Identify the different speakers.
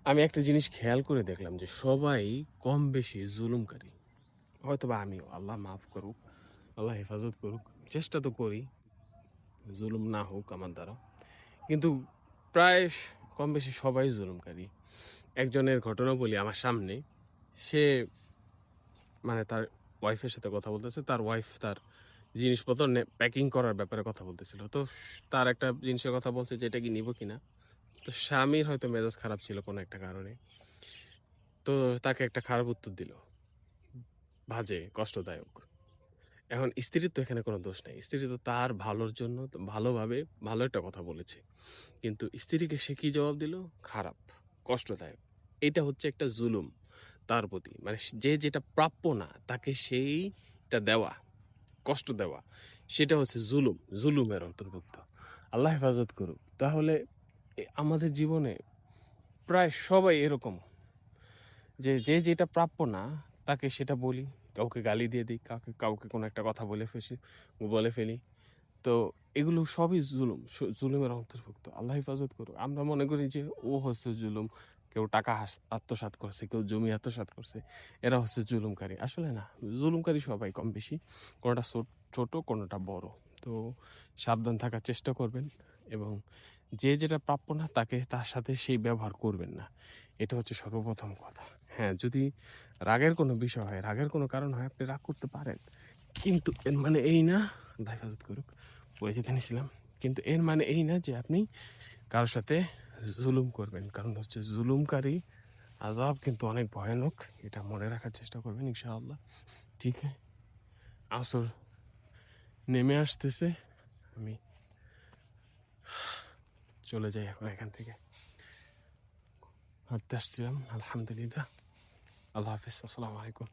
Speaker 1: আমি একটা জিনিস খেয়াল করে দেখলাম যে সবাই কম বেশি জুলুমকারী। হয়তোবা আমিও। আল্লাহ মাফ করুক, আল্লাহ হেফাজত করুক। চেষ্টা তো করি জুলুম না হোক আমার দ্বারা। কিন্তু প্রায় কম বেশি সবাই জুলুমকারী। একজনের ঘটনা বলি আমার সামনে। সে মানে তার ওয়াইফের সাথে কথা বলতেছে। তার ওয়াইফ তার জিনিসপত্র প্যাকিং করার ব্যাপারে কথা বলতেছিল। তো তার একটা জিনিসের কথা বলছে যে এটা কি নিব কিনা? তো স্বামীর হয়তো মেজাজ খারাপ ছিল কোনো একটা কারণে। তো তাকে একটা খারাপ উত্তর দিল। বাজে, কষ্টদায়ক। এখন স্ত্রীর তো এখানে কোনো দোষ নাই। স্ত্রী তো তার ভালোর জন্য তো ভালোভাবে ভালো একটা কথা বলেছে। কিন্তু স্ত্রীকে সে কি জবাব দিল? খারাপ, কষ্টদায়ক। এটা হচ্ছে একটা জুলুম তার প্রতি। মানে যে যেটা প্রাপ্য না তাকে সেইটা দেওয়া, কষ্ট দেওয়া, সেটা হচ্ছে জুলুম, জুলুমের অন্তর্ভুক্ত। আল্লাহ হেফাজত করুক। তাহলে আমাদের জীবনে প্রায় সবাই এরকম যে যে যেটা প্রাপ্য না তাকে সেটা বলি, কাউকে গালি দিয়ে দিই, কাউকে কাউকে কোনো একটা কথা বলে ফেলি। তো এগুলো সবই জুলুম, জুলুমের অন্তর্ভুক্ত। আল্লাহ হেফাজত করুক। আমরা মনে করি যে ও হচ্ছে জুলুম, কেউ টাকা আত্মসাৎ করছে, কেউ জমি আত্মসাৎ করছে, এরা হচ্ছে জুলুমকারী। আসলে না, জুলুমকারী সবাই কম বেশি, কোনোটা ছোট কোনোটা বড়। তো সাবধান থাকার চেষ্টা করবেন এবং যে যেটা প্রাপ্য না তাকে তার সাথে সেই ব্যবহার করবেন না। এটা হচ্ছে সর্বপ্রথম কথা। হ্যাঁ, যদি রাগের কোনো বিষয় হয়, রাগের কোনো কারণ হয়, আপনি রাগ করতে পারেন। কিন্তু এর মানে এই না, আল্লাহ হেফাজত করুক, পড়ে যেতে নিয়েছিলাম। কিন্তু এর মানে এই না যে আপনি কারোর সাথে জুলুম করবেন। কারণ হচ্ছে জুলুমকারী আযাব কিন্তু অনেক ভয়ানক। এটা মনে রাখার চেষ্টা করবেন ইনশাআল্লাহ। ঠিক আছে? আসর নেমে আসতেছে। আমি চলে যাই এখন এখান থেকে। হাঁটতে আসছিলাম। আলহামদুলিল্লাহ। আল্লাহ হাফিজ। আসসালামু আলাইকুম।